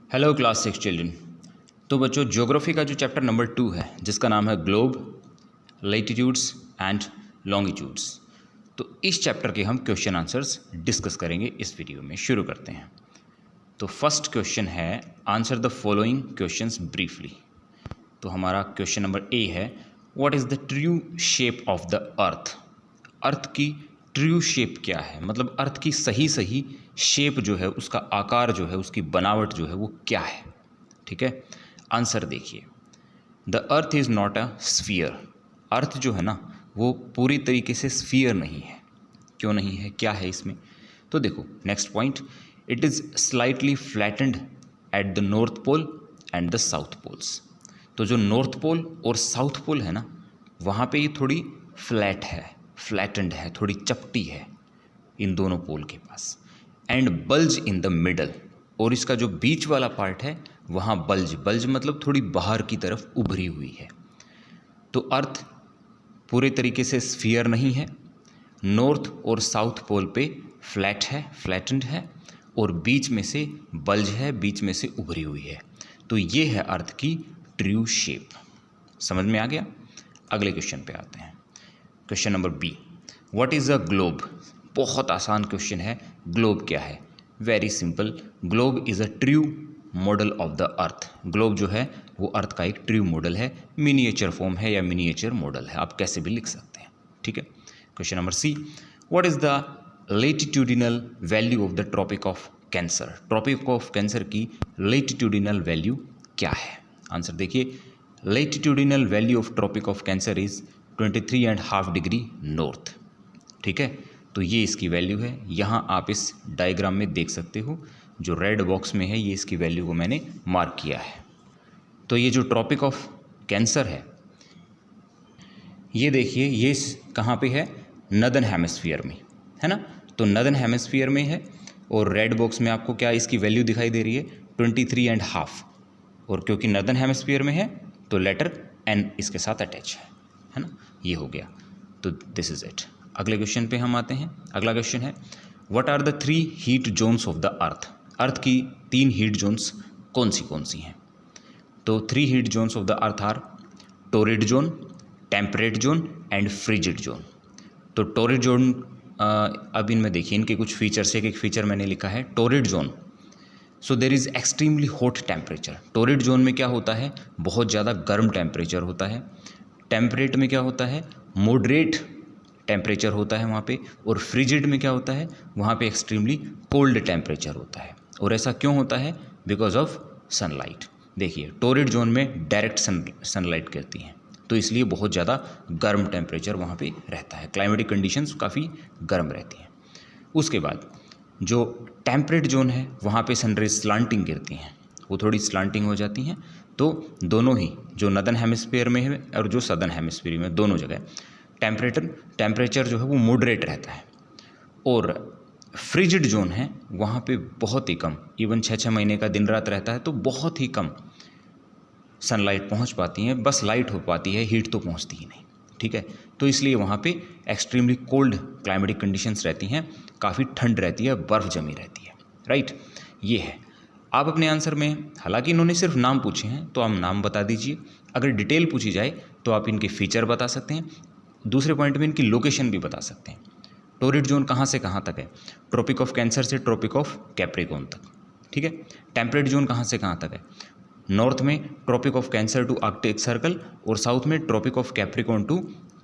Hello class 6 children. तो बच्चों, geography का जो चैप्टर नंबर 2 है जिसका नाम है ग्लोब, लैटिट्यूड्स एंड लॉन्गिट्यूड्स, तो इस चैप्टर के हम क्वेश्चन आंसर्स डिस्कस करेंगे इस वीडियो में। शुरू करते हैं। तो फर्स्ट क्वेश्चन है, answer the following questions briefly. तो हमारा क्वेश्चन नंबर ए है, what is the true shape of the earth. Earth की ट्रू शेप क्या है, मतलब अर्थ की सही शेप जो है, उसका आकार जो है, उसकी बनावट जो है वो क्या है। ठीक है, आंसर देखिए। The earth is not a sphere. Earth जो है ना वो पूरी तरीके से स्फीयर नहीं है। क्यों नहीं है, क्या है इसमें? तो देखो next point, it is slightly flattened at the north pole and the south poles. तो जो नॉर्थ पोल और साउथ पोल है ना, वहाँ पे ये थोड़ी फ्लैट है, फ्लैटेंड है, थोड़ी चपटी है इन दोनों पोल के पास। And bulge in the middle, और इसका जो बीच वाला पार्ट है वहाँ बल्ज मतलब थोड़ी बाहर की तरफ उभरी हुई है। तो अर्थ पूरे तरीके से स्फीयर नहीं है, नॉर्थ और साउथ पोल पे फ्लैट है, फ्लैटेंड है, और बीच में से बल्ज है, बीच में से उभरी हुई है। तो ये है अर्थ की ट्रू शेप। समझ में आ गया? अगले क्वेश्चन पे आते हैं। Question number B, what is a globe. बहुत आसान क्वेश्चन है। ग्लोब क्या है? Very simple, globe is a true model of the earth. Globe जो है वो अर्थ का एक ट्रू मॉडल है, मिनिएचर फॉर्म है या मिनिएचर मॉडल है, आप कैसे भी लिख सकते हैं। ठीक है। Question number C, what is the latitudinal value of the tropic of cancer. Tropic of cancer की लेटिट्यूडिनल वैल्यू क्या है? आंसर देखिए, latitudinal value of tropic of cancer is 23.5 degree north. ठीक है, तो ये इसकी वैल्यू है। यहाँ आप इस डायग्राम में देख सकते हो, जो रेड बॉक्स में है ये इसकी वैल्यू को मैंने मार्क किया है। तो ये जो ट्रॉपिक ऑफ कैंसर है, ये देखिए ये कहाँ पे है? नदर्न हेमिस्फीयर में, है ना। तो नदर्न हेमिस्फीयर में है, और रेड बॉक्स में आपको क्या इसकी वैल्यू दिखाई दे रही है? 23.5। और क्योंकि नदर्न हेमिस्फीयर में है तो लेटर एन इसके साथ अटैच है ना। ये हो गया, तो दिस इज इट। अगले क्वेश्चन पे हम आते हैं। अगला क्वेश्चन है, what are the 3 heat zones of the earth. Earth की 3 हीट जोन्स कौन सी हैं? तो 3 heat zones of the earth are torrid zone, temperate zone and frigid zone. तो टोरिड जोन, अब इनमें देखिए इनके कुछ फीचर्स, एक फीचर मैंने लिखा है torrid zone. So there is extremely hot temperature. Torrid zone में क्या होता है? बहुत ज़्यादा गर्म टेम्परेचर होता है। टेम्परेट में क्या होता है? मॉडरेट टेम्परेचर होता है वहाँ पे। और फ्रिजिड में क्या होता है? वहाँ पे एक्सट्रीमली कोल्ड टेम्परेचर होता है। और ऐसा क्यों होता है? Because of sunlight. देखिए टोरिड जोन में डायरेक्ट सनलाइट गिरती है, तो इसलिए बहुत ज़्यादा गर्म टेम्परेचर वहाँ पे रहता है, क्लाइमेटिक कंडीशंस काफ़ी गर्म रहती हैं। उसके बाद जो टेम्परेट जोन है वहाँ पे सनरेज स्लांटिंग गिरती हैं, वो थोड़ी स्लांटिंग हो जाती हैं। तो दोनों ही, जो नदर्न हेमिस्फीयर में है और जो सदर्न हेमिस्फीयर में, दोनों जगह टेम्परेचर जो है वो मॉडरेट रहता है। और फ्रिजिड जोन है वहाँ पे बहुत ही कम, इवन 6-6 महीने का दिन रात रहता है, तो बहुत ही कम सनलाइट पहुँच पाती है, बस लाइट हो पाती है, हीट तो पहुँचती ही नहीं। ठीक है, तो इसलिए वहाँ पे एक्सट्रीमली कोल्ड क्लाइमेटिक कंडीशंस रहती हैं, काफ़ी ठंड रहती है, बर्फ़ जमी रहती है। राइट, ये है। आप अपने आंसर में, हालांकि इन्होंने सिर्फ नाम पूछे हैं तो आप नाम बता दीजिए। अगर डिटेल पूछी जाए तो आप इनके फीचर बता सकते हैं। दूसरे पॉइंट में इनकी लोकेशन भी बता सकते हैं। टोरिड जोन कहाँ से कहाँ तक है? ट्रॉपिक ऑफ कैंसर से ट्रॉपिक ऑफ कैप्रिकॉर्न तक। ठीक है। टेम्परेट जोन कहाँ से कहाँ तक है? नॉर्थ में tropic of cancer to arctic circle, और साउथ में tropic of capricorn to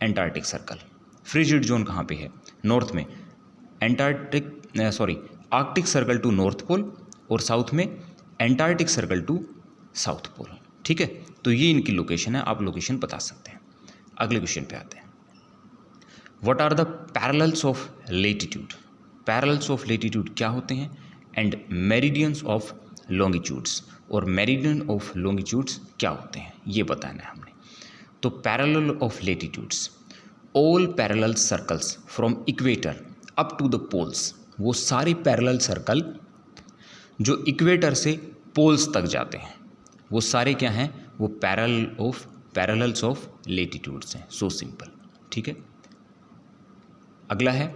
antarctic circle. Frigid zone कहाँ पे है? नॉर्थ में arctic circle to north pole, और साउथ में antarctic circle to south pole. ठीक है, तो ये इनकी लोकेशन है, आप लोकेशन बता सकते हैं। अगले क्वेश्चन पे आते हैं, what are the parallels of latitude. Parallels of latitude क्या होते हैं? एंड मेरिडियंस ऑफ लॉन्गिट्यूड्स, और मेरिडियन ऑफ लॉन्गिट्यूड्स क्या होते हैं, ये बताना है हमने। तो parallel of latitudes, all parallel circles from equator up to the poles. वो सारे पैरेलल सर्कल जो इक्वेटर से पोल्स तक जाते हैं, वो सारे क्या हैं? वो पैरेलल्स ऑफ लेटीट्यूड्स हैं। So simple. ठीक है। अगला है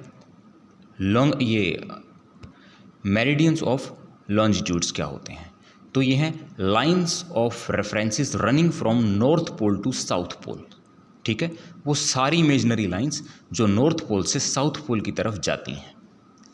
मेरिडियंस ऑफ लॉन्जिट्यूड्स क्या होते हैं? तो ये हैं lines of references running from north pole to south pole, ठीक है, वो सारी इमेजनरी लाइंस जो नॉर्थ पोल से साउथ पोल की तरफ जाती हैं,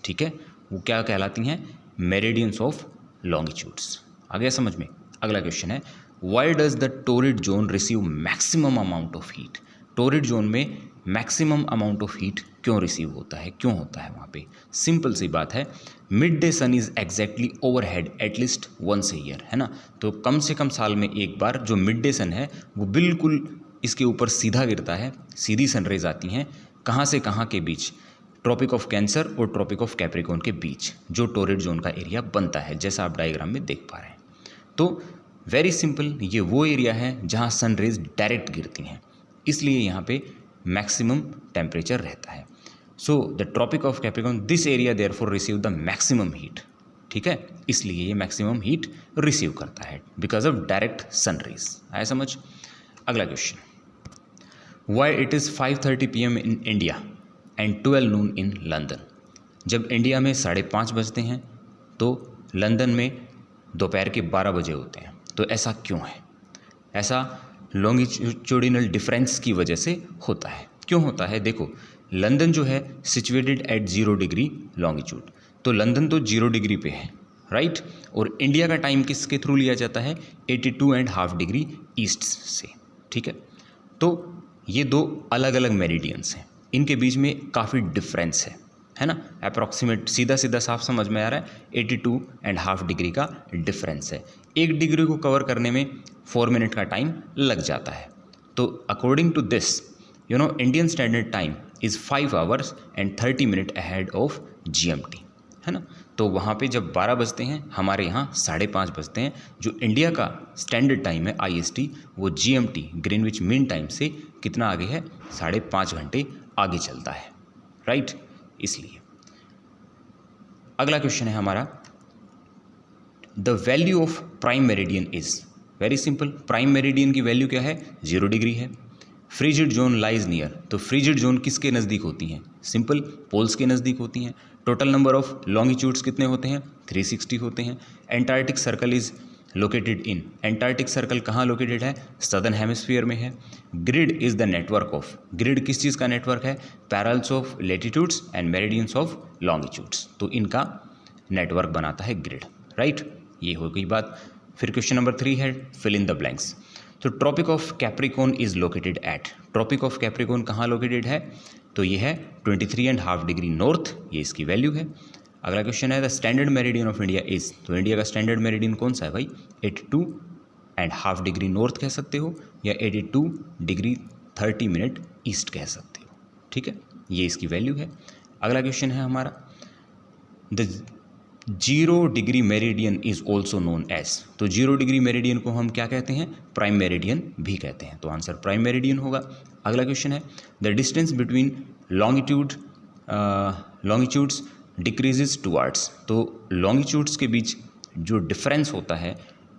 ठीक है, वो क्या कहलाती हैं, मेरिडियंस ऑफ लॉन्गिट्यूड्स। आ गया समझ में। अगला क्वेश्चन है, why does the torrid zone receive maximum amount of heat. Torrid zone में मैक्सिमम अमाउंट ऑफ हीट क्यों रिसीव होता है, क्यों होता है वहाँ पे? सिंपल सी बात है, midday sun is exactly overhead at least once a year, है ना। तो कम से कम साल में एक बार जो मिड डे सन है वो बिल्कुल इसके ऊपर सीधा गिरता है, सीधी सनरेज आती हैं कहाँ से कहाँ के बीच, ट्रॉपिक ऑफ कैंसर और ट्रॉपिक ऑफ कैप्रिकॉर्न के बीच जो टोरिड जोन का एरिया बनता है, जैसा आप डायग्राम में देख पा रहे हैं। तो वेरी सिंपल, ये वो एरिया है जहाँ सनरेज डायरेक्ट गिरती हैं, इसलिए यहाँ पे मैक्सिमम टेम्परेचर रहता है। So the tropic of capricorn, this area therefore receive the maximum heat, ठीक है, इसलिए ये मैक्सिमम हीट रिसीव करता है बिकॉज ऑफ डायरेक्ट सनरेज। आया समझ। अगला question, why it is 5:30 PM in India and 12 noon in London. जब इंडिया में 5:30 बजते हैं तो लंदन में दोपहर के 12 बजे होते हैं, तो ऐसा क्यों है? ऐसा लॉन्गिट्यूडिनल डिफरेंस की वजह से होता है। क्यों होता है? देखो, लंदन जो है सिचुएटेड एट 0 डिग्री लॉन्गिट्यूड, तो लंदन तो 0 डिग्री पे है, राइट, और इंडिया का टाइम किसके थ्रू लिया जाता है, 82.5 डिग्री ईस्ट से, ठीक है। तो ये दो अलग अलग मेरिडियंस हैं, इनके बीच में काफ़ी डिफरेंस है ना, अप्रॉक्सीमेट, सीधा सीधा साफ समझ में आ रहा है, 82.5 डिग्री का डिफरेंस है। 1 डिग्री को कवर करने में 4 मिनट का टाइम लग जाता है। तो according to this, you know, Indian standard time is 5 hours and 30 minutes ahead of GMT, है ना। तो वहाँ पे जब 12 बजते हैं, हमारे यहाँ 5:30 बजते हैं। जो इंडिया का स्टैंडर्ड टाइम है IST, वो GMT ग्रीनविच मीन टाइम से कितना आगे है, 5.5 घंटे आगे चलता है, राइट, इसलिए। अगला क्वेश्चन है हमारा, the value of prime meridian is, very simple, prime meridian की वैल्यू क्या है, 0 डिग्री है। फ्रिजिड जोन लाइज नियर, तो फ्रिजिड जोन किसके नज़दीक होती हैं, सिंपल, पोल्स के नज़दीक होती हैं। टोटल नंबर ऑफ लॉन्गिट्यूड्स कितने होते हैं, 360 होते हैं। Antarctic circle is located in, Antarctic circle कहाँ लोकेटेड है, सदर्न हेमिस्फीयर में है। Grid is the network of, grid किस चीज़ का नेटवर्क है, parallels of latitudes and meridians of longitudes, तो इनका नेटवर्क बनाता है ग्रिड, राइट, ये हो गई बात। फिर क्वेश्चन नंबर 3 है, फिल इन द ब्लैंक्स। तो tropic of capricorn is located at, tropic of capricorn कहाँ लोकेटेड है, तो ये है 23.5 डिग्री नॉर्थ, ये इसकी वैल्यू है। अगला क्वेश्चन है, the standard meridian of India is, तो इंडिया का स्टैंडर्ड मेरिडियन कौन सा है भाई, 82.5 डिग्री नॉर्थ कह सकते हो या 82 डिग्री 30 मिनट ईस्ट कह सकते हो, ठीक है, ये इसकी वैल्यू है। अगला क्वेश्चन है हमारा, the 0 degree meridian is also known as, तो 0 डिग्री मेरिडियन को हम क्या कहते हैं, प्राइम मेरिडियन भी कहते हैं, तो आंसर प्राइम मेरिडियन होगा। अगला क्वेश्चन है, the distance between longitudes decreases towards, तो लॉन्गिट्यूड्स के बीच जो डिफरेंस होता है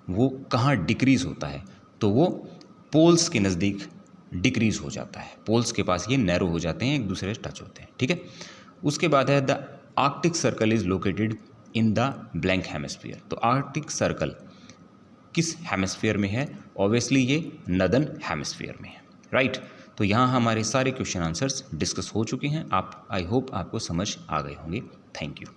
वो कहाँ डिक्रीज़ होता है, तो वो पोल्स के नज़दीक डिक्रीज़ हो जाता है, पोल्स के पास ये नैरो हो जाते हैं, एक दूसरे से टच होते हैं, ठीक है। उसके बाद है, the Arctic circle is located in the blank hemisphere, तो आर्कटिक सर्कल किस हेमिस्फीयर में है, ऑब्वियसली ये नदर्न हेमिस्फीयर में है, राइट। तो यहाँ हमारे सारे क्वेश्चन आंसर्स डिस्कस हो चुके हैं। आप, आई होप आपको समझ आ गए होंगे। Thank you.